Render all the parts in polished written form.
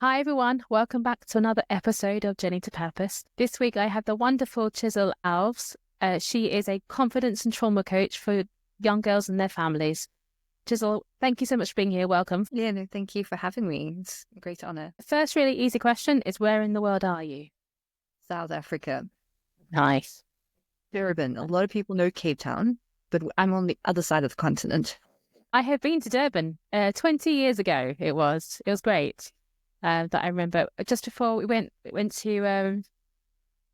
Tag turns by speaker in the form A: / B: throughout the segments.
A: Hi everyone, welcome back to another episode of Journey to Purpose. This week I have the wonderful Chezel Alves. She is a confidence and trauma coach for young girls and their families. Chezel, thank you so much for being here. Welcome.
B: Yeah, no, thank you for having me. It's a great honor.
A: First really easy question is, where in the world are you?
B: South Africa,
A: Nice.
B: Durban. A lot of people know Cape Town, but I'm on the other side of the continent.
A: I have been to Durban 20 years ago. It was great. That I remember just before we went to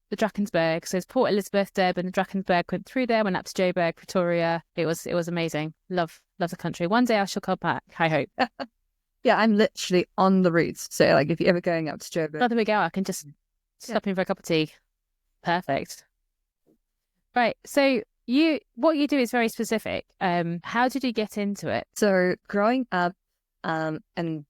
A: the Drakensberg. So it's Port Elizabeth, Durban, Drakensberg, went through there, went up to Joburg, Pretoria. It was amazing. Love the country. One day I shall come back, I hope.
B: Yeah, I'm literally on the route. So like if you're ever going up to Joburg.
A: Another big hour, I can just stop in for a cup of tea. Perfect. Right. So what you do is very specific. How did you get into it?
B: So growing up and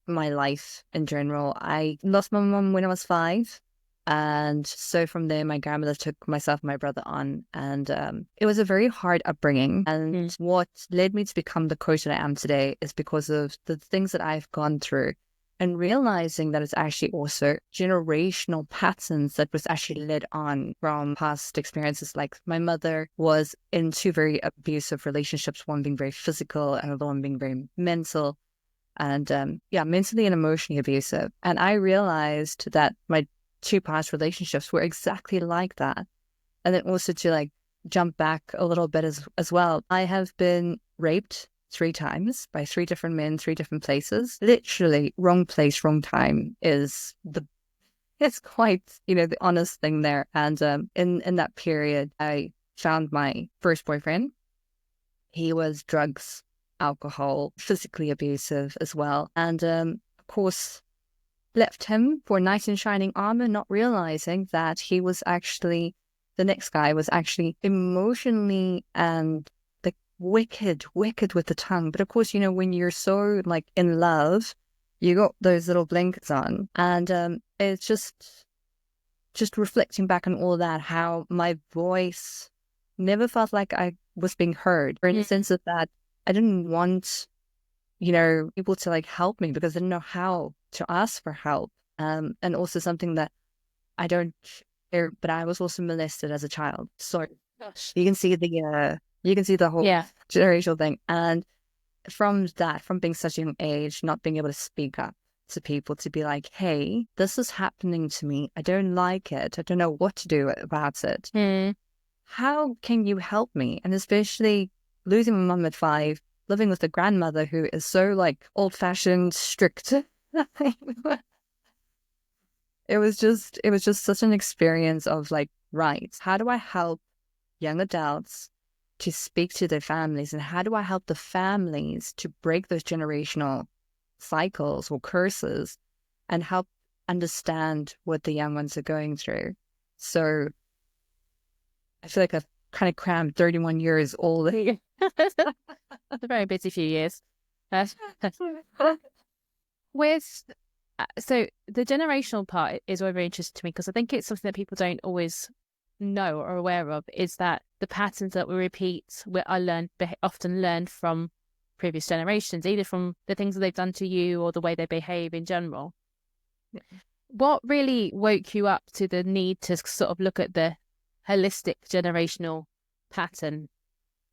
B: my life in general, I lost my mum when I was 5. And so from there, my grandmother took myself and my brother on. And it was a very hard upbringing. And what led me to become the coach that I am today is because of the things that I've gone through and realizing that it's actually also generational patterns that was actually led on from past experiences. Like my mother was in 2 very abusive relationships, one being very physical and another one being very mental. And mentally and emotionally abusive. And I realized that my 2 past relationships were exactly like that. And then also to like jump back a little bit as well. I have been raped 3 times by 3 different men, 3 different places. Literally wrong place, wrong time is it's quite, the honest thing there. And in that period, I found my first boyfriend. He was drugs, alcohol, physically abusive as well. And of course, left him for a knight in shining armor, not realizing that he was actually, the next guy was actually emotionally and like wicked with the tongue. But of course, when you're so like in love, you got those little blinkers on. And it's just reflecting back on all that, how my voice never felt like I was being heard, or in the sense of that I didn't want, people to like help me because I didn't know how to ask for help. And also something that I don't care, but I was also molested as a child. So you can see the whole generational thing. And from being such a young age, not being able to speak up to people, to be like, hey, this is happening to me. I don't like it. I don't know what to do about it. How can you help me? And especially losing my mum at 5, living with a grandmother who is so like old-fashioned, strict. It was just such an experience of like, right, how do I help young adults to speak to their families, and how do I help the families to break those generational cycles or curses and help understand what the young ones are going through? So I feel like I've kind of crammed 31 years all the
A: That's a very busy few years. So the generational part is very interesting to me, because I think it's something that people don't always know or aware of, is that the patterns that we repeat are often learned from previous generations, either from the things that they've done to you or the way they behave in general. What really woke you up to the need to sort of look at the holistic generational pattern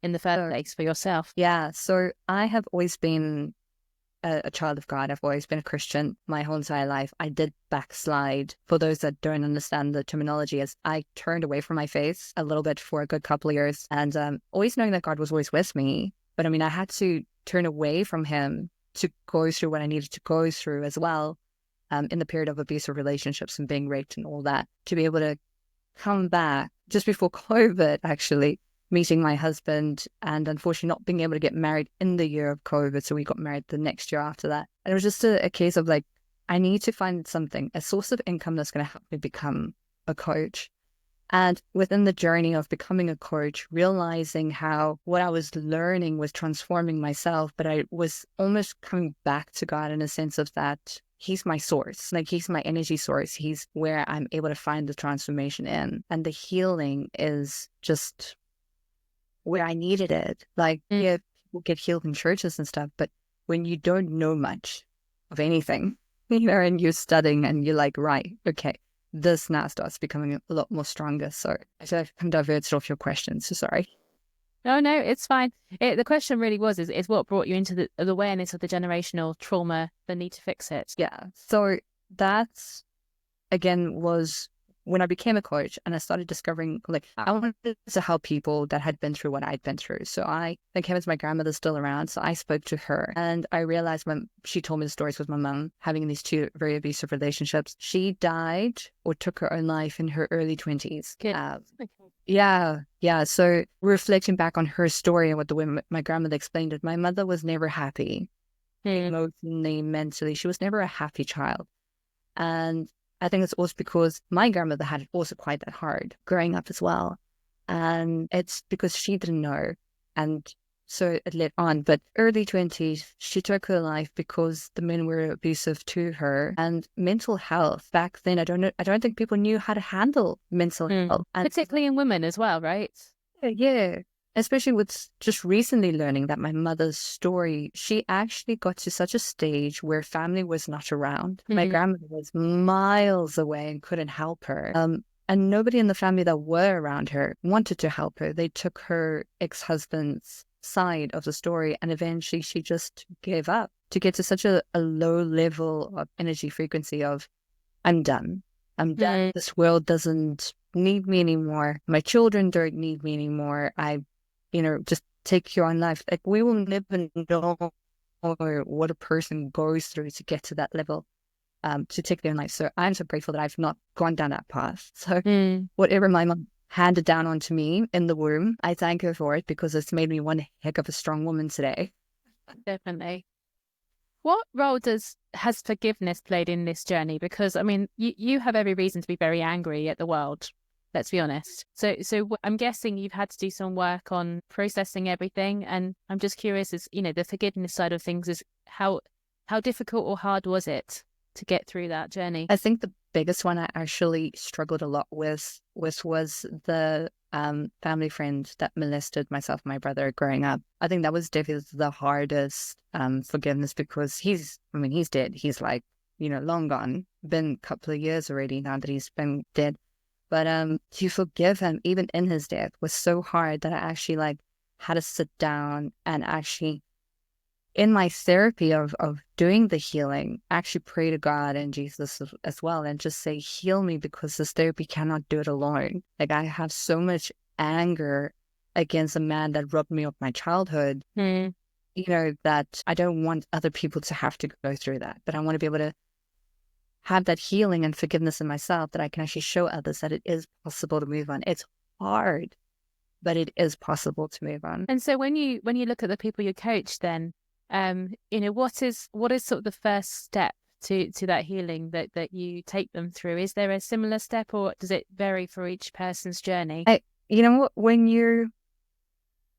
A: in the first place for yourself?
B: Yeah, so I have always been a child of God. I've always been a Christian my whole entire life. I did backslide. For those that don't understand the terminology, as I turned away from my faith a little bit for a good couple of years, and always knowing that God was always with me. But I mean, I had to turn away from him to go through what I needed to go through as well, in the period of abusive relationships and being raped and all that, to be able to come back just before COVID, actually, meeting my husband, and unfortunately not being able to get married in the year of COVID. So we got married the next year after that. And it was just a case of like, I need to find something, a source of income that's going to help me become a coach. And within the journey of becoming a coach, realizing how what I was learning was transforming myself, but I was almost coming back to God in a sense of that he's my source, like he's my energy source. He's where I'm able to find the transformation in. And the healing is just where I needed it. Like, yeah, people get healed in churches and stuff, but when you don't know much of anything, and you're studying and you're like, right, okay, this now starts becoming a lot more stronger. So I feel like I diverted off your question. So sorry.
A: No, it's fine. The question really is what brought you into the awareness of the generational trauma, the need to fix it?
B: Yeah. So that's, again, was when I became a coach and I started discovering, like, I wanted to help people that had been through what I'd been through. So I then came as my grandmother's still around. So I spoke to her and I realized when she told me the stories with my mum, having these two very abusive relationships, she died or took her own life in her early 20s.
A: Good.
B: Yeah. So reflecting back on her story and what the way my grandmother explained it, my mother was never happy, emotionally, mentally. She was never a happy child. And I think it's also because my grandmother had it also quite that hard growing up as well. And it's because she didn't know. And so it led on. But early 20s, she took her life because the men were abusive to her. And mental health back then, I don't think people knew how to handle mental health. And
A: particularly in women as well, right?
B: yeah. Especially with just recently learning that my mother's story, she actually got to such a stage where family was not around. My grandmother was miles away and couldn't help her. And nobody in the family that were around her wanted to help her. They took her ex-husband's side of the story, and eventually she just gave up to get to such a low level of energy frequency of, I'm done. I'm done. This world doesn't need me anymore. My children don't need me anymore. Just take your own life. Like, we will never know what a person goes through to get to that level, to take their own life. So I'm so grateful that I've not gone down that path. So whatever my mom handed down onto me in the womb, I thank her for it because it's made me one heck of a strong woman today.
A: Definitely. What role has forgiveness played in this journey? Because, I mean, you have every reason to be very angry at the world. Let's be honest. So I'm guessing you've had to do some work on processing everything. And I'm just curious, the forgiveness side of things is how difficult or hard was it to get through that journey?
B: I think the biggest one I actually struggled a lot with was the family friend that molested myself and my brother growing up. I think that was definitely the hardest forgiveness because he's dead. He's like, long gone. Been a couple of years already now that he's been dead. But to forgive him, even in his death, was so hard that I actually had to sit down and actually, in my therapy of doing the healing, actually pray to God and Jesus as well and just say, heal me, because this therapy cannot do it alone. Like, I have so much anger against a man that robbed me of my childhood, that I don't want other people to have to go through that. But I want to be able to have that healing and forgiveness in myself, that I can actually show others that it is possible to move on. It's hard, but it is possible to move on.
A: And so when you look at the people you coach, then, what is sort of the first step to that healing that you take them through? Is there a similar step, or does it vary for each person's journey?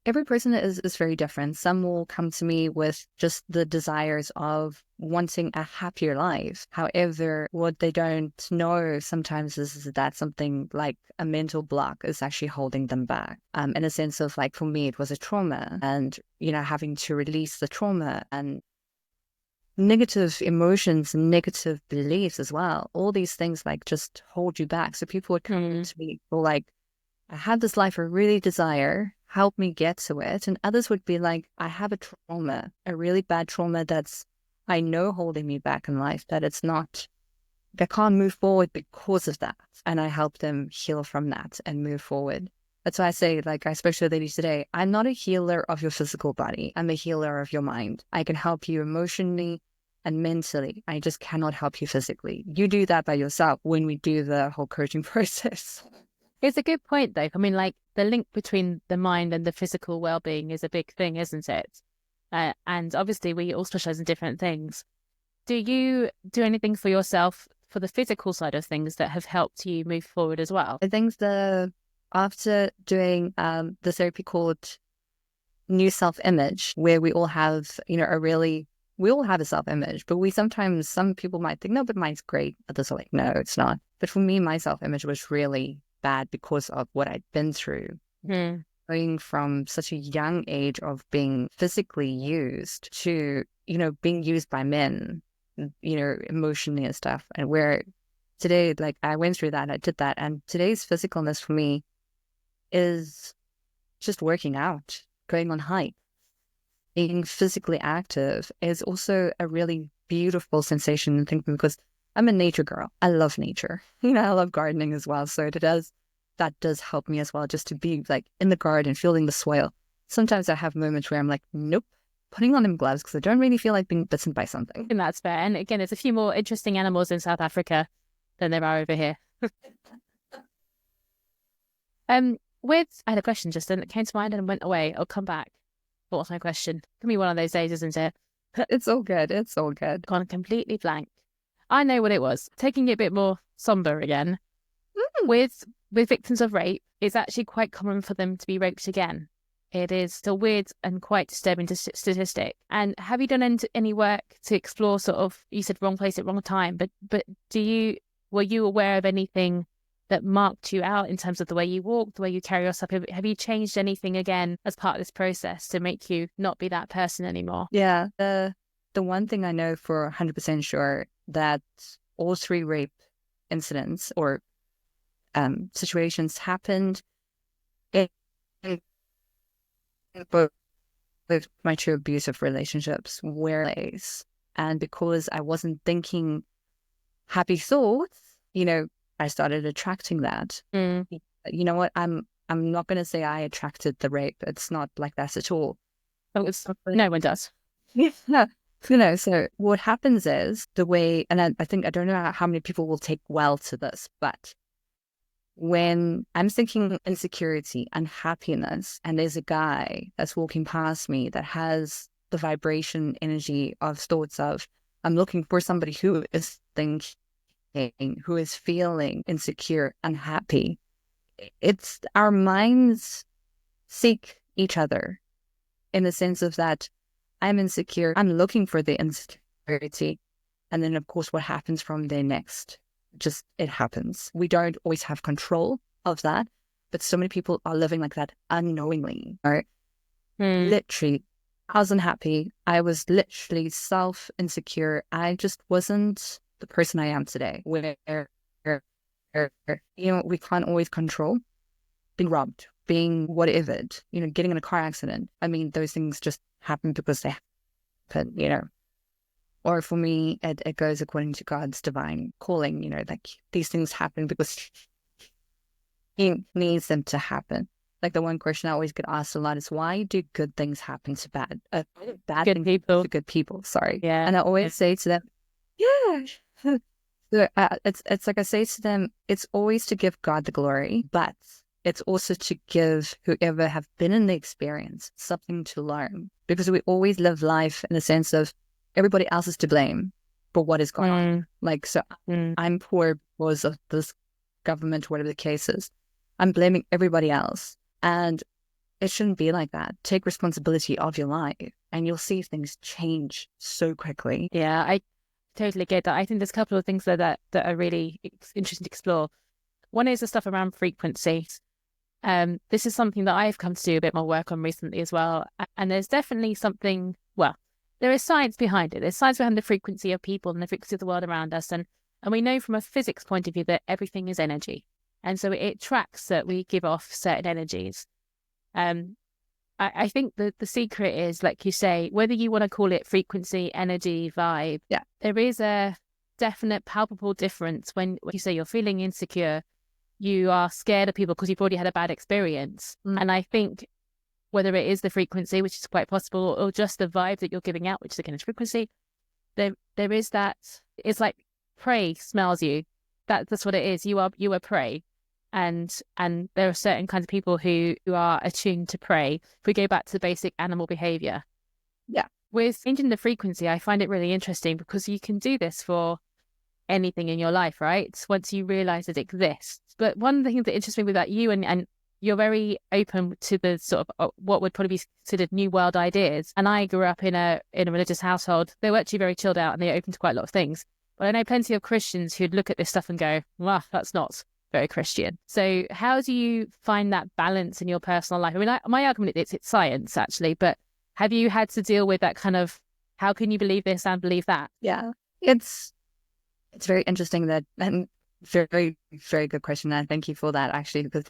B: Every person is very different. Some will come to me with just the desires of wanting a happier life. However, what they don't know sometimes is that something like a mental block is actually holding them back. In a sense of, like, for me, it was a trauma, and, having to release the trauma and negative emotions, negative beliefs as well. All these things just hold you back. So people would come to me for like, I have this life I really desire, help me get to it. And others would be like, I have a trauma, a really bad trauma that's, I know, holding me back in life, that it's not, I can't move forward because of that. And I help them heal from that and move forward. That's why I say, I spoke to a lady today, I'm not a healer of your physical body. I'm a healer of your mind. I can help you emotionally and mentally. I just cannot help you physically. You do that by yourself when we do the whole coaching process.
A: It's a good point, though. I mean, the link between the mind and the physical well-being is a big thing, isn't it? And obviously, we all specialize in different things. Do you do anything for yourself for the physical side of things that have helped you move forward as well?
B: I think after doing the therapy called New Self-Image, where we all have, we all have a self-image, but some people might think, no, but mine's great. Others are like, no, it's not. But for me, my self-image was really bad because of what I'd been through. Going from such a young age of being physically used to, being used by men emotionally and stuff. And where today, like I went through that and I did that. And today's physicalness for me is just working out, going on hike, being physically active is also a really beautiful sensation and thing because I'm a nature girl. I love nature. I love gardening as well. So that does help me as well, just to be like in the garden, feeling the soil. Sometimes I have moments where I'm like, nope, putting on them gloves because I don't really feel like being bitten by something.
A: And that's fair. And again, there's a few more interesting animals in South Africa than there are over here. I had a question just then that came to mind and went away. I'll come back. What was my question? Can be one of those days, isn't it?
B: It's all good. It's all good.
A: Gone completely blank. I know what it was. Taking it a bit more somber again. With victims of rape, it's actually quite common for them to be raped again. It is still weird and quite disturbing statistic. And have you done any work to explore sort of, you said wrong place at wrong time, but were you aware of anything that marked you out in terms of the way you walk, the way you carry yourself? Have you changed anything again as part of this process to make you not be that person anymore?
B: Yeah. The one thing I know for 100% sure that all 3 rape incidents or situations happened in both with my 2 abusive relationships and because I wasn't thinking happy thoughts, I started attracting that. You know what? I'm not going to say I attracted the rape. It's not like that at all.
A: No one does.
B: Yeah. So what happens is the way, and I think, I don't know how many people will take well to this, but when I'm thinking insecurity, unhappiness, and there's a guy that's walking past me that has the vibration energy of thoughts of, I'm looking for somebody who is thinking, who is feeling insecure, unhappy. It's our minds seek each other in the sense of that I'm insecure, I'm looking for the insecurity. And then, of course, what happens from there next? Just, it happens. We don't always have control of that, but so many people are living like that unknowingly, right? Literally, I wasn't happy. I was literally self-insecure. I just wasn't the person I am today, where we can't always control being robbed, being whatever, getting in a car accident. I mean, those things just happen because they happen, or for me, it goes according to God's divine calling, like these things happen because He needs them to happen. Like the one question I always get asked a lot is, why do good things happen to bad
A: good people
B: to good people? Sorry.
A: Yeah.
B: And I always say to them, yeah. So, it's like I say to them, it's always to give God the glory, but it's also to give whoever have been in the experience something to learn, because we always live life in the sense of everybody else is to blame for what is going on. Like, so I'm poor because of this government, whatever the case is. I'm blaming everybody else. And it shouldn't be like that. Take responsibility of your life and you'll see things change so quickly.
A: Yeah, I totally get that. I think there's a couple of things that are really interesting to explore. One is the stuff around frequency. This is something that I've come to do a bit more work on recently as well. And there's definitely something, well, there is science behind it. There's science behind the frequency of people and the frequency of the world around us. And we know from a physics point of view that everything is energy. And so it tracks that we give off certain energies. I think the secret is, like you say, whether you want to call it frequency, energy, vibe, there is a definite palpable difference when you say you're feeling insecure, you are scared of people because you've already had a bad experience. And I think whether it is the frequency, which is quite possible, or just the vibe that you're giving out, which is again a frequency, there is that. It's like prey smells you. That's what it is. You are prey. And there are certain kinds of people who are attuned to prey. If we go back to the basic animal behavior.
B: Yeah.
A: With changing the frequency, I find it really interesting because you can do this for anything in your life, right? Once you realize it exists. But one thing that interests me about you, and you're very open to the sort of what would probably be considered new world ideas. And I grew up in a religious household. They were actually very chilled out and they open to quite a lot of things. But I know plenty of Christians who'd look at this stuff and go, well, that's not very Christian. So how do you find that balance in your personal life? I mean, my argument is it's science actually, but have you had to deal with that kind of, how can you believe this and believe that?
B: Yeah. it's very interesting that, and very, very good question. And thank you for that, actually, because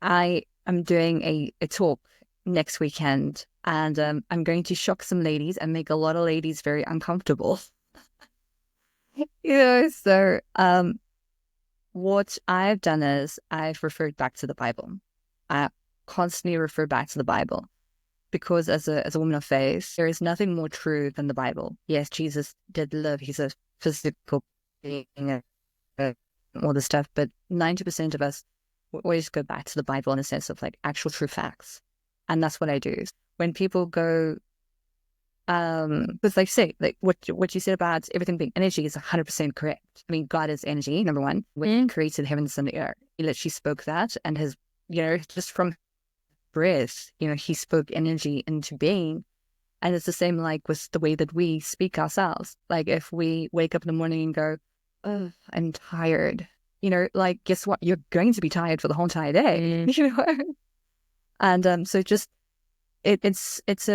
B: I am doing a talk next weekend, and I'm going to shock some ladies and make a lot of ladies very uncomfortable. So what I've done is I've referred back to the Bible. I constantly refer back to the Bible because as a woman of faith, there is nothing more true than the Bible. Yes, Jesus did live. He's a physical being, uh, all this stuff, but 90% of us we always go back to the Bible in a sense of like actual true facts. And that's what I do. When people go, because like say, like what you said about everything being energy is 100% correct. I mean, God is energy, number one. When He created heavens and the earth, He literally spoke that, and His, just from breath, He spoke energy into being. And it's the same like with the way that we speak ourselves. Like if we wake up in the morning and go, oh, I'm tired, like guess what? You're going to be tired for the whole entire day, And so just it's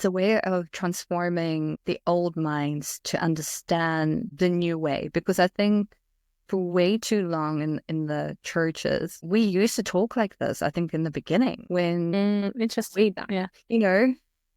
B: a way of transforming the old minds to understand the new way. Because I think for way too long in the churches, we used to talk like this, I think in the beginning when
A: interesting.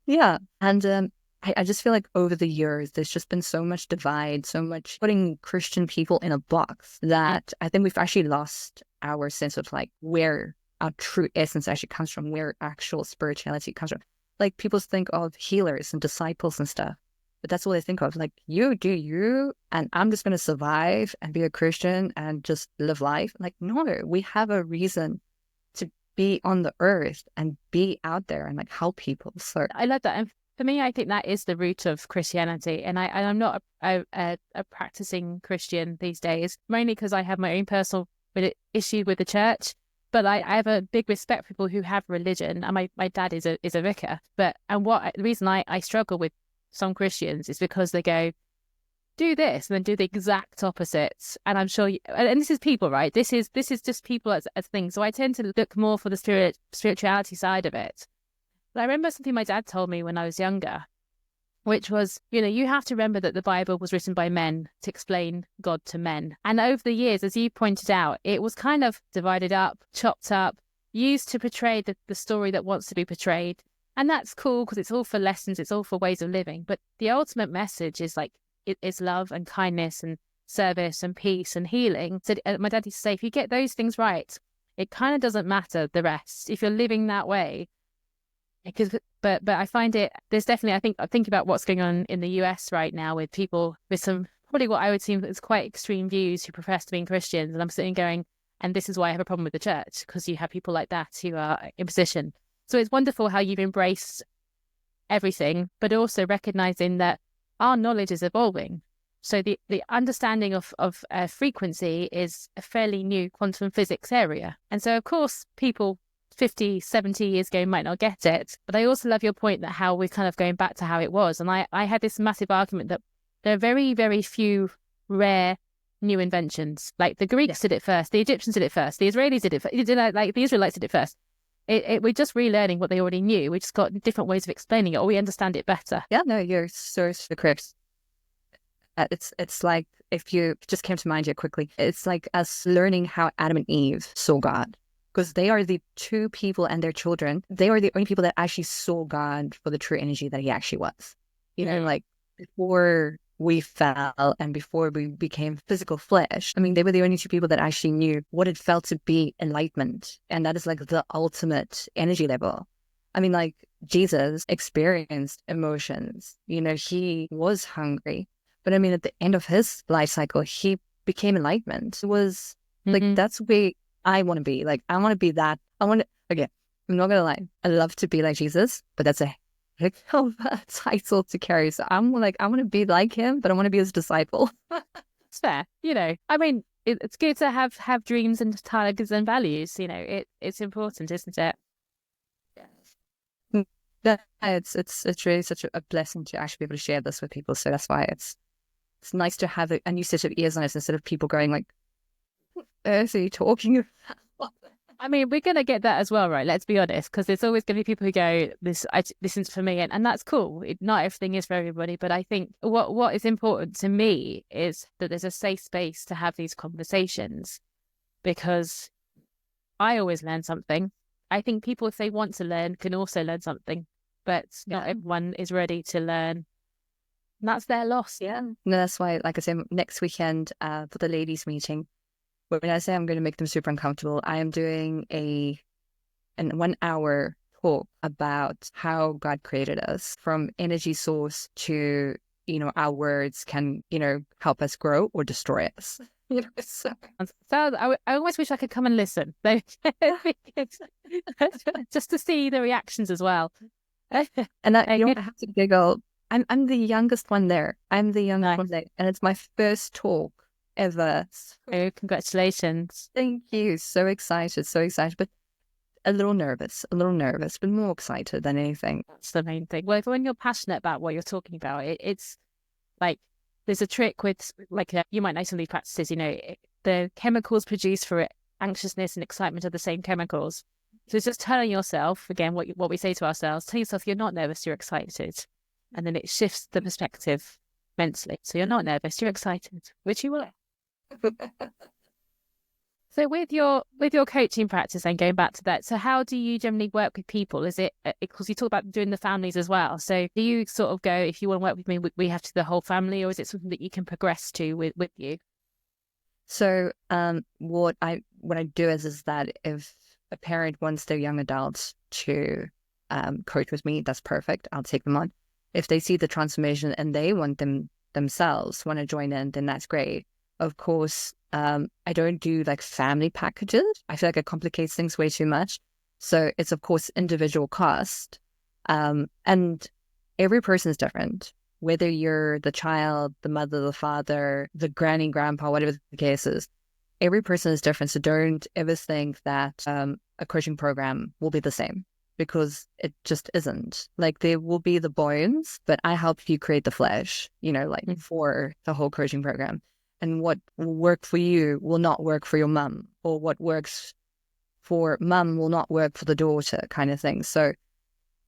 B: Yeah. And I just feel like over the years, there's just been so much divide, so much putting Christian people in a box that I think we've actually lost our sense of like where our true essence actually comes from, where actual spirituality comes from. Like people think of healers and disciples and stuff, but that's all they think of. Like, you do you, and I'm just going to survive and be a Christian and just live life. Like, no, we have a reason to be on the earth and be out there and like help people. So
A: I love that. And for me, I think that is the root of Christianity. And I'm not a practicing Christian these days, mainly because I have my own personal issue with the church. But I have a big respect for people who have religion. And my dad is a vicar. The reason I struggle with some Christians is because they go, do this and then do the exact opposite. And I'm sure, and this is people, right? This is just people as things. So I tend to look more for the spirituality side of it. But I remember something my dad told me when I was younger, which was, you have to remember that the Bible was written by men to explain God to men. And over the years, as you pointed out, it was kind of divided up, chopped up, used to portray the story that wants to be portrayed. And that's cool because it's all for lessons, it's all for ways of living. But the ultimate message is like, it is love and kindness and service and peace and healing. So my dad used to say, if you get those things right, it kind of doesn't matter the rest. If you're living that way, but I find there's definitely, I think about what's going on in the US right now with people with some, probably what I would seem is quite extreme views who profess to be Christians. And I'm sitting going, and this is why I have a problem with the church, because you have people like that who are in position. So it's wonderful how you've embraced everything, but also recognizing that our knowledge is evolving. So the understanding of frequency is a fairly new quantum physics area. And so, of course, people 50, 70 years ago might not get it. But I also love your point that how we're kind of going back to how it was. And I had this massive argument that there are very, very few rare new inventions. Like the Greeks did it first, the Egyptians did it first, the Israelis did it first, like the Israelites did it first. We're just relearning what they already knew. We just got different ways of explaining it, or we understand it better.
B: Yeah, no, you're so correct. It's like, if you just came to mind here quickly, it's like us learning how Adam and Eve saw God. Because they are the two people and their children. They are the only people that actually saw God for the true energy that He actually was. Like before we fell and before we became physical flesh, I mean, they were the only two people that actually knew what it felt to be enlightenment. And that is like the ultimate energy level. I mean, like Jesus experienced emotions. He was hungry. But I mean, at the end of His life cycle, He became enlightenment. It was like, that's where I want to be. Like, I want to be that. Again, I'm not going to lie. I love to be like Jesus, but that's a heck of a title to carry. So I want to be like Him, but I want to be His disciple.
A: It's fair. I mean, it's good to have dreams and targets and values. It's important, isn't it?
B: Yes. It's really such a blessing to actually be able to share this with people. So that's why it's nice to have a new set of ears on us instead of people going like, what are you talking about?
A: I mean, we're going to get that as well, right? Let's be honest, because there's always going to be people who go, this isn't for me. And that's cool. Not everything is for everybody. But I think what is important to me is that there's a safe space to have these conversations, because I always learn something. I think people, if they want to learn, can also learn something, but not everyone is ready to learn. And that's their loss.
B: Yeah. No, that's why, like I said, next weekend for the ladies' meeting, when I say I'm going to make them super uncomfortable, I am doing an 1 hour talk about how God created us, from energy source to, our words can, help us grow or destroy us.
A: So I almost wish I could come and listen, just to see the reactions as well.
B: And I have to giggle. I'm the youngest one there. I'm the youngest one there, and it's my first talk ever.
A: Oh, congratulations!
B: Thank you. So excited, but a little nervous, but more excited than anything.
A: That's the main thing. Well, when you're passionate about what you're talking about, it's like there's a trick with, like, you might know some of these practices. The chemicals produced for anxiousness and excitement are the same chemicals. So it's just telling yourself, again, what we say to ourselves, tell yourself you're not nervous, you're excited. And then it shifts the perspective mentally. So you're not nervous, you're excited, which you will. So with your coaching practice, and going back to that, so how do you generally work with people? Is it, because you talk about doing the families as well, so do you sort of go, if you want to work with me, we have to do the whole family, or is it something that you can progress to with you?
B: So what I do is that if a parent wants their young adults to coach with me, that's perfect. I'll take them on. If they see the transformation and they want themselves want to join in, then that's great. Of course, I don't do like family packages. I feel like it complicates things way too much. So it's, of course, individual cost. And every person is different, whether you're the child, the mother, the father, the granny, grandpa, whatever the case is. Every person is different. So don't ever think that a coaching program will be the same, because it just isn't. Like, there will be the bones, but I help you create the flesh, for the whole coaching program. And what will work for you will not work for your mum, or what works for mum will not work for the daughter, kind of thing. So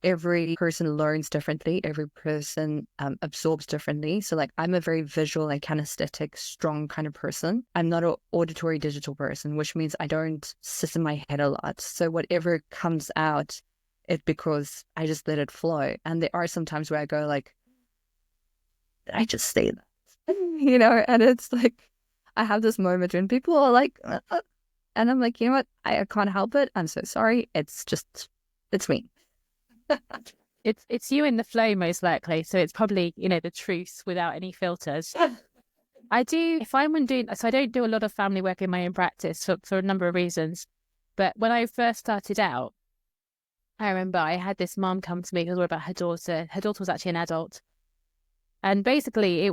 B: every person learns differently. Every person absorbs differently. So like, I'm a very visual and kinesthetic, strong kind of person. I'm not an auditory digital person, which means I don't sit in my head a lot. So whatever comes out, it's because I just let it flow. And there are some times where I go like, I just say that, and it's like, I have this moment when people are like, and I'm like, you know what? I can't help it. I'm so sorry. It's me.
A: It's you in the flow, most likely. So it's probably, the truth without any filters. I do, if I'm doing, so I don't do a lot of family work in my own practice for a number of reasons. But when I first started out, I remember I had this mom come to me because we were about her daughter. Her daughter was actually an adult. And basically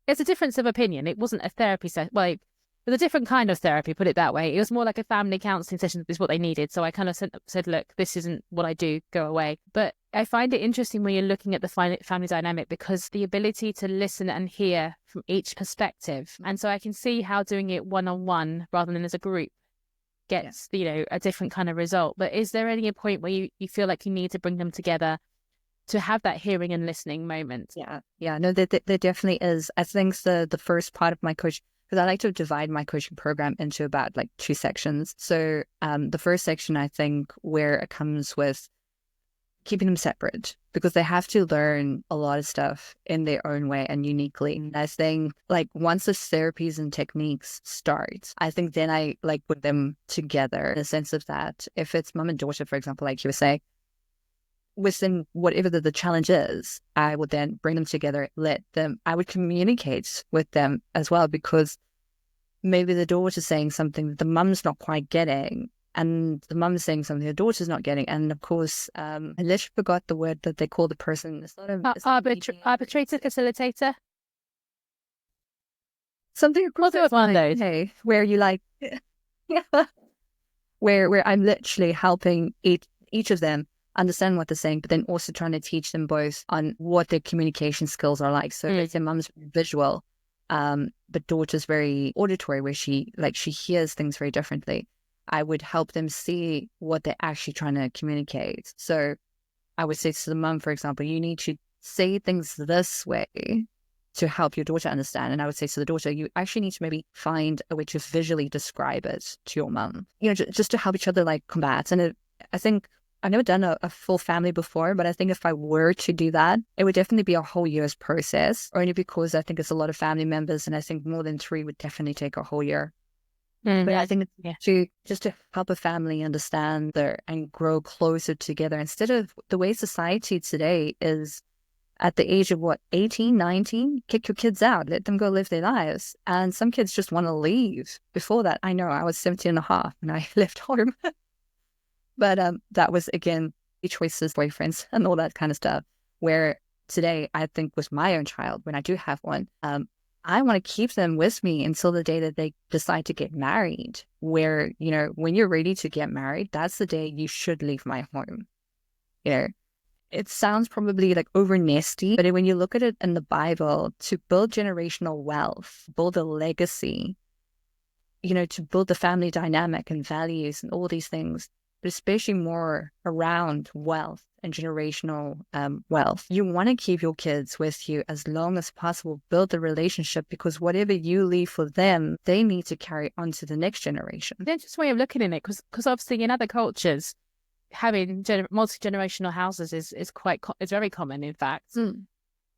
A: it's a difference of opinion. It wasn't a therapy session. Well, it was a different kind of therapy, put it that way. It was more like a family counselling session is what they needed. So I kind of said, look, this isn't what I do, go away. But I find it interesting when you're looking at the family dynamic, because the ability to listen and hear from each perspective. And so I can see how doing it one-on-one rather than as a group gets, a different kind of result. But is there any point where you feel like you need to bring them together to have that hearing and listening moment?
B: Yeah, no, there definitely is. I think the first part of my coach, because I like to divide my coaching program into about like 2 sections. So the first section, I think, where it comes with keeping them separate, because they have to learn a lot of stuff in their own way and uniquely. And I think like once the therapies and techniques start, I think then I like put them together in the sense of that if it's mom and daughter, for example, like you were saying, within whatever the challenge is, I would then bring them together, I would communicate with them as well, because maybe the daughter's saying something that the mum's not quite getting, and the mum's saying something the daughter's not getting. And of course, I literally forgot the word that they call the person. It's not
A: arbitrator, facilitator.
B: Something across
A: one of those.
B: Hey, where you like, where I'm literally helping each of them understand what they're saying, but then also trying to teach them both on what their communication skills are like. So let's say mum's visual, but daughter's very auditory, where she hears things very differently. I would help them see what they're actually trying to communicate. So I would say to the mum, for example, you need to say things this way to help your daughter understand. And I would say to the daughter, you actually need to maybe find a way to visually describe it to your mum, just to help each other like combat. And I think I've never done a full family before, but I think if I were to do that, it would definitely be a whole year's process, only because I think it's a lot of family members. And I think more than 3 would definitely take a whole year. But I think to help a family understand and grow closer together, instead of the way society today is at the age of 18, 19, kick your kids out, let them go live their lives. And some kids just want to leave. Before that, I know I was 17 and a half and I left home. But that was, again, choices, boyfriends, and all that kind of stuff. Where today, I think with my own child, when I do have one, I want to keep them with me until the day that they decide to get married. Where, when you're ready to get married, that's the day you should leave my home. It sounds probably like over nasty, but when you look at it in the Bible, to build generational wealth, build a legacy, to build the family dynamic and values and all these things, but especially more around wealth and generational wealth. You want to keep your kids with you as long as possible, build the relationship, because whatever you leave for them, they need to carry on to the next generation.
A: That's just a way of looking at it, because obviously in other cultures, having multi-generational houses is very common, in fact.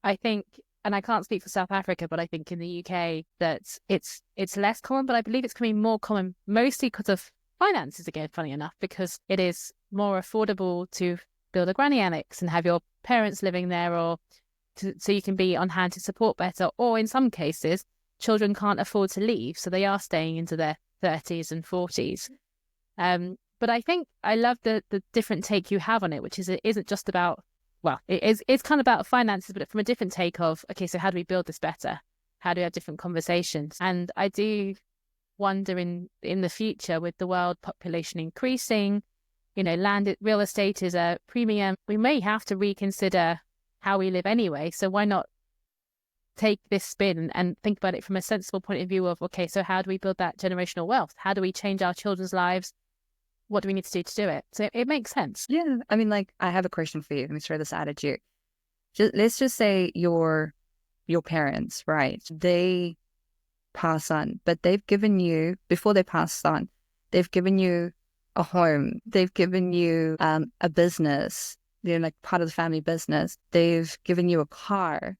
A: I think, and I can't speak for South Africa, but I think in the UK that it's less common, but I believe it's becoming more common, mostly because of finances, again, funny enough, because it is more affordable to build a granny annex and have your parents living there, or so you can be on hand to support better, or in some cases children can't afford to leave, so they are staying into their 30s and 40s. But I think I love the different take you have on it, which is it isn't just about, well, it's kind of about finances, but from a different take of, okay, so how do we build this better? How do we have different conversations? And I do wonder in the future, with the world population increasing, real estate is a premium. We may have to reconsider how we live anyway. So why not take this spin and think about it from a sensible point of view of, okay, so how do we build that generational wealth? How do we change our children's lives? What do we need to do it? So it makes sense.
B: Yeah. I mean, I have a question for you. Let me throw this out at you. Let's just say your parents, right? They pass on, but they've given you, before they pass on, they've given you a home. They've given you a business. They're like part of the family business. They've given you a car.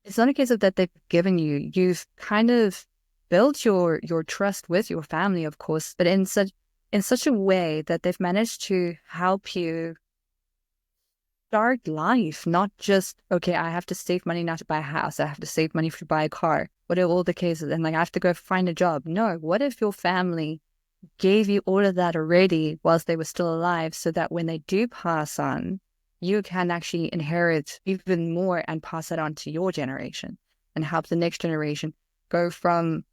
B: It's not a case of that they've given you. You've kind of built your trust with your family, of course, but in such a way that they've managed to help you start life, not just, okay, I have to save money now to buy a house. I have to save money to buy a car. Whatever all the cases, and I have to go find a job. No, what if your family gave you all of that already whilst they were still alive, so that when they do pass on, you can actually inherit even more and pass it on to your generation and help the next generation go from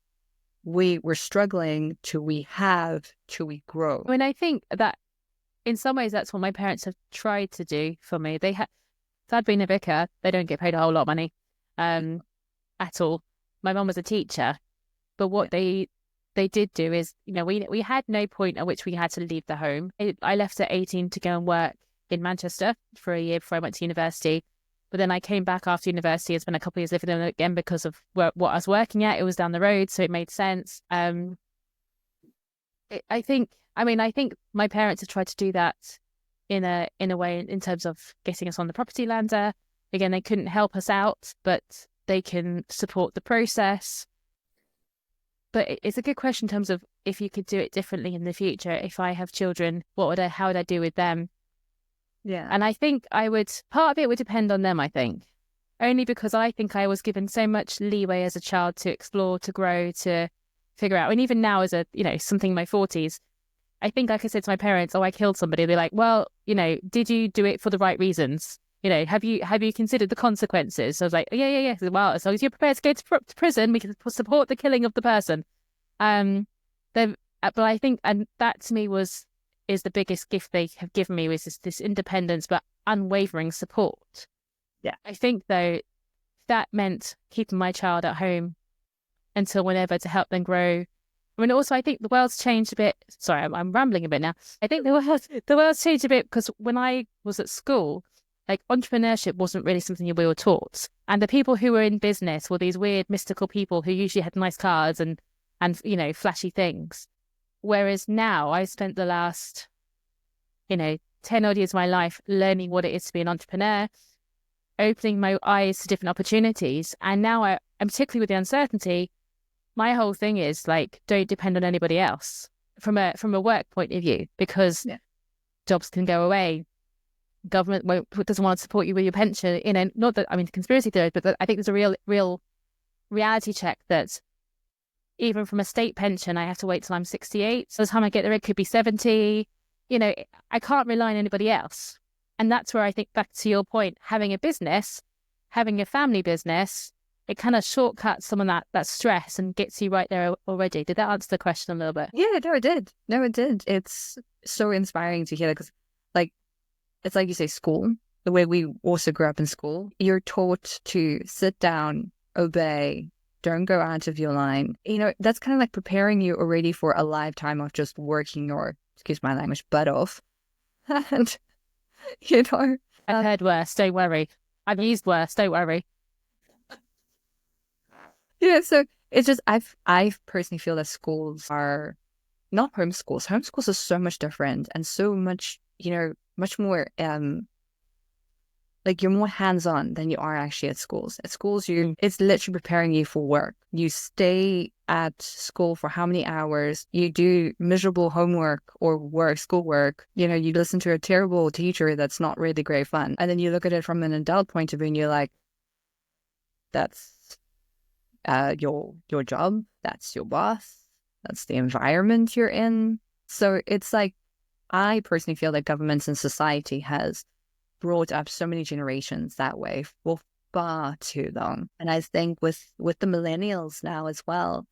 B: we were struggling to we have to we grow.
A: I mean, I think that in some ways that's what my parents have tried to do for me. Dad being a vicar, they don't get paid a whole lot of money at all. My mum was a teacher, but what they did do is, we had no point at which we had to leave the home. I left at 18 to go and work in Manchester for a year before I went to university. But then I came back after university and spent a couple of years living there again because of what I was working at. It was down the road, so it made sense. I think my parents have tried to do that in a way in terms of getting us on the property ladder. Again, they couldn't help us out, but they can support the process. But it's a good question in terms of if you could do it differently in the future. If I have children, how would I do with them?
B: Yeah.
A: And I think part of it would depend on them, I think. Only because I think I was given so much leeway as a child to explore, to grow, to figure out. And even now as something in my 40s, I think I could say to my parents, oh, I killed somebody. They're like, well, did you do it for the right reasons? Have you considered the consequences? So I was like, yeah. Well, as long as you're prepared to go to prison, we can support the killing of the person. But I think, and that to me is the biggest gift they have given me, was this independence but unwavering support.
B: Yeah.
A: I think though that meant keeping my child at home until whenever, to help them grow I mean, also, I think the world's changed a bit. Sorry, I'm rambling a bit now. I think the world's changed a bit because when I was at school, like entrepreneurship wasn't really something we were taught. And the people who were in business were these weird, mystical people who usually had nice cars and flashy things. Whereas now I spent the last, 10 odd years of my life learning what it is to be an entrepreneur, opening my eyes to different opportunities. And now and particularly with the uncertainty, my whole thing is like, don't depend on anybody else from a work point of view, because jobs can go away. Government doesn't want to support you with your pension. Not that conspiracy theories, but I think there's a real reality check that even from a state pension, I have to wait till I'm 68. So by the time I get there, it could be 70. I can't rely on anybody else. And that's where I think, back to your point, having a business, having a family business, it kind of shortcuts some of that stress and gets you right there already. Did that answer the question a little bit?
B: Yeah, no, it did. No, it did. It's so inspiring to hear that, because it's like you say, school, the way we also grew up in school, you're taught to sit down, obey, don't go out of your line. That's kind of like preparing you already for a lifetime of just working your, excuse my language, butt off. And,
A: I've heard worse, don't worry. I've used worse, don't worry.
B: Yeah, so it's just, I personally feel that schools are not homeschools. Homeschools are so much different and so much, much more, like you're more hands-on than you are actually at schools. At schools, it's literally preparing you for work. You stay at school for how many hours? You do miserable homework or schoolwork. You listen to a terrible teacher that's not really great fun. And then you look at it from an adult point of view and you're like, that's your job, that's your boss, that's the environment you're in. So it's like, I personally feel that governments and society has brought up so many generations that way for far too long. And I think with the millennials now as well,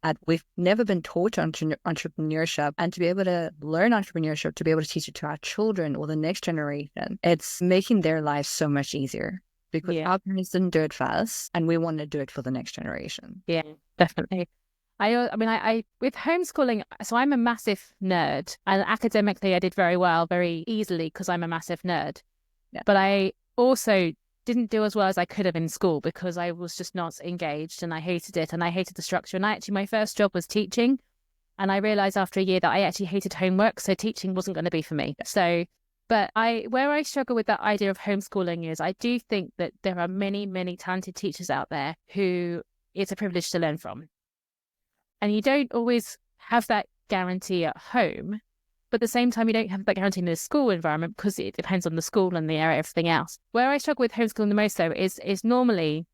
B: that we've never been taught entrepreneurship, and to be able to learn entrepreneurship, to be able to teach it to our children or the next generation, it's making their lives so much easier. Because our parents didn't do it first, and we want to do it for the next generation.
A: Yeah, definitely. I with homeschooling, so I'm a massive nerd, and academically I did very well, very easily, because I'm a massive nerd.
B: Yeah.
A: But I also didn't do as well as I could have in school because I was just not engaged, and I hated it, and I hated the structure. And my first job was teaching, and I realized after a year that I actually hated homework, so teaching wasn't going to be for me. So. But where I struggle with that idea of homeschooling is I do think that there are many, many talented teachers out there who it's a privilege to learn from. And you don't always have that guarantee at home, but at the same time, you don't have that guarantee in the school environment because it depends on the school and the area, everything else. Where I struggle with homeschooling the most, though, is normally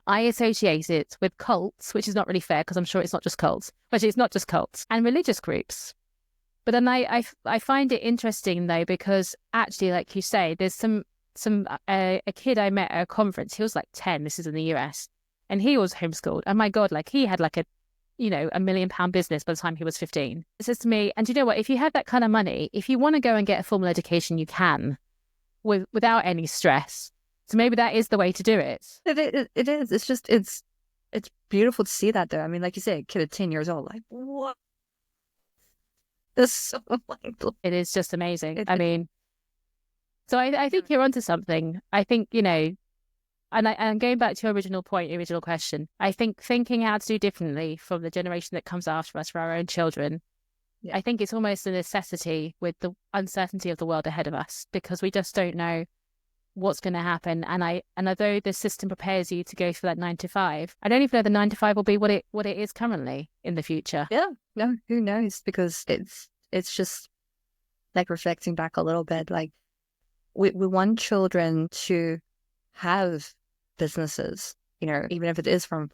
A: I associate it with cults, which is not really fair because I'm sure it's not just cults. Actually, it's not just cults, and religious groups. But then I find it interesting, though, because actually, like you say, there's a kid I met at a conference. He was like 10. This is in the US, and he was homeschooled. And my God, like he had like a £1 million business by the time he was 15. It says to me, and you know what? If you have that kind of money, if you want to go and get a formal education, you can, without any stress. So maybe that is the way to do it.
B: It is. It's just it's beautiful to see that, though. I mean, like you say, a kid at 10 years old, like what? That's so mindful.
A: It is just amazing. So I think you're onto something. I think, and going back to your original question, I think thinking how to do differently from the generation that comes after us for our own children, I think it's almost a necessity with the uncertainty of the world ahead of us, because we just don't know what's going to happen. And although the system prepares you to go for that 9 to 5, I don't even know the 9 to 5 will be what it is currently in the future.
B: Yeah, no, who knows? Because it's just like reflecting back a little bit. Like we want children to have businesses, even if it is from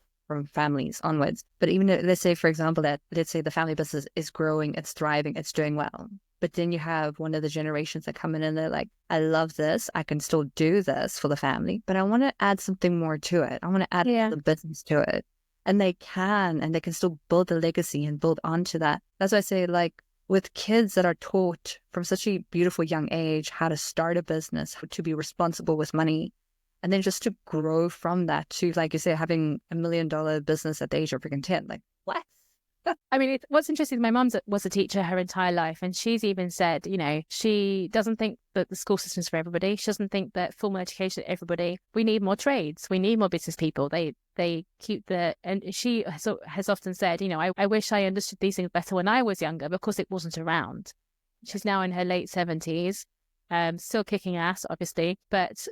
B: families onwards. But even if, let's say, for example, let's say the family business is growing, it's thriving, it's doing well. But then you have one of the generations that come in and they're like, I love this. I can still do this for the family, but I want to add something more to it. I want to add the business to it. And they can still build a legacy and build onto that. That's why I say, like, with kids that are taught from such a beautiful young age how to start a business, how to be responsible with money, and then just to grow from that to, like you say, having $1 million business at the age of freaking 10. Like, what?
A: I mean, what's interesting is my mum was a teacher her entire life, and she's even said, she doesn't think that the school system's for everybody. She doesn't think that formal education everybody. We need more trades. We need more business people. They keep and she has often said, I wish I understood these things better when I was younger because it wasn't around. She's now in her late 70s, still kicking ass, obviously, but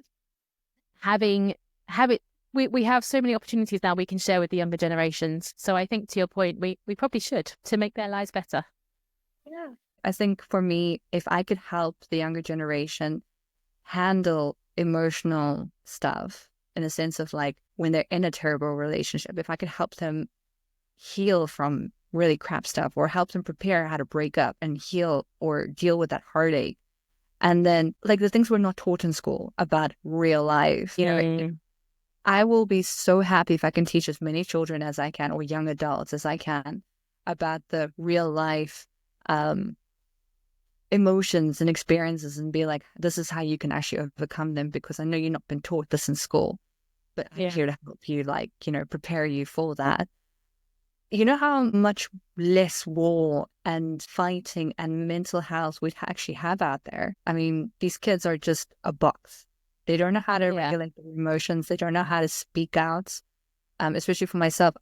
A: we have so many opportunities now we can share with the younger generations. So I think, to your point, we probably should, to make their lives better.
B: Yeah. I think for me, if I could help the younger generation handle emotional stuff in a sense of like when they're in a terrible relationship, if I could help them heal from really crap stuff or help them prepare how to break up and heal or deal with that heartache. And then like the things we're not taught in school about real life, I will be so happy if I can teach as many children as I can or young adults as I can about the real life emotions and experiences and be like, this is how you can actually overcome them, because I know you've not been taught this in school, but I'm here to help you, like, prepare you for that. You know how much less war and fighting and mental health we'd actually have out there? I mean, these kids are just a box. They don't know how to regulate their emotions. They don't know how to speak out, especially for myself.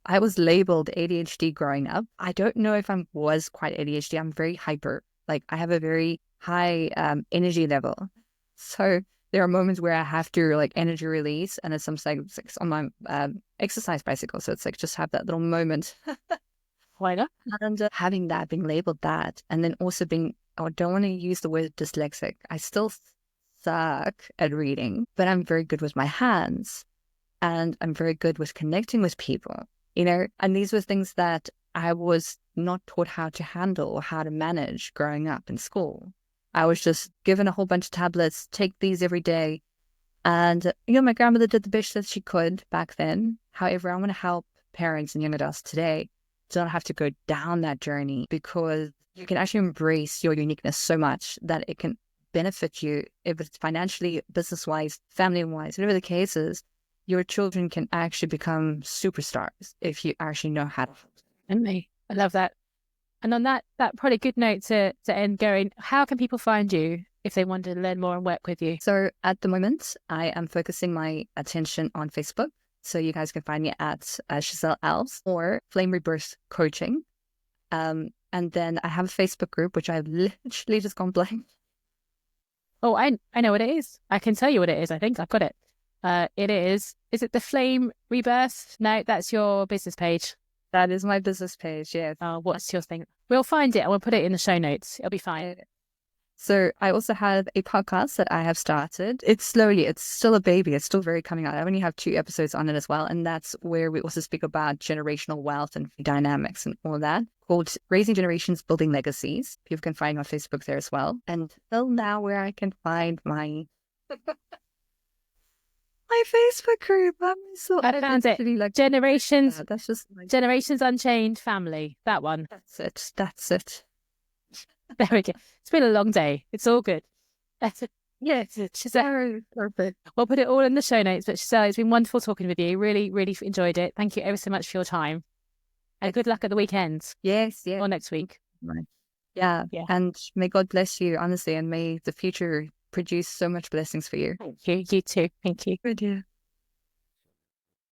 B: I was labeled ADHD growing up. I don't know if I was quite ADHD. I'm very hyper. Like I have a very high energy level. So there are moments where I have to like energy release, and it's sometimes like on my exercise bicycle. So it's like just have that little moment.
A: Why not?
B: And having that, being labeled that, and then also being, I don't want to use the word dyslexic. I still suck at reading, but I'm very good with my hands, and I'm very good with connecting with people. And these were things that I was not taught how to handle or how to manage growing up in school. I was just given a whole bunch of tablets, take these every day. And, my grandmother did the best that she could back then. However, I want to help parents and young adults today to not have to go down that journey, because you can actually embrace your uniqueness so much that it can benefit you, if it's financially, business-wise, family-wise, whatever the case is. Your children can actually become superstars if you actually know how to.
A: And me. I love that. And on that probably good note to end going, how can people find you if they want to learn more and work with you?
B: So at the moment, I am focusing my attention on Facebook. So you guys can find me at Chezel Alves or Flame Rebirth Coaching. And then I have a Facebook group, which I've literally just gone blank.
A: Oh, I know what it is. I can tell you what it is. I think I've got it. It is it the Flame Rebirth? No, that's your business page.
B: That is my business page, yes.
A: What's your thing? We'll find it and we'll put it in the show notes. It'll be fine.
B: So I also have a podcast that I have started. It's still a baby. It's still very coming out. I only have 2 episodes on it as well. And that's where we also speak about generational wealth and dynamics and all of that, called Raising Generations, Building Legacies. People can find me on Facebook there as well. And till now, where I can find my Facebook group. I'm so
A: I found it.
B: like
A: Generations.
B: That's just
A: Generations Unchained Family. That one.
B: That's it.
A: There we go. It's been a long day. It's all good. That's it.
B: Yeah, it's very perfect.
A: We'll put it all in the show notes. But Chezel, it's been wonderful talking with you. Really, really enjoyed it. Thank you ever so much for your time. And good luck at the weekend.
B: Yes.
A: Or next week.
B: Right. Yeah. And may God bless you, honestly, and may the future produce so much blessings for you.
A: Thank you. You too. Thank you.
B: Good, yeah.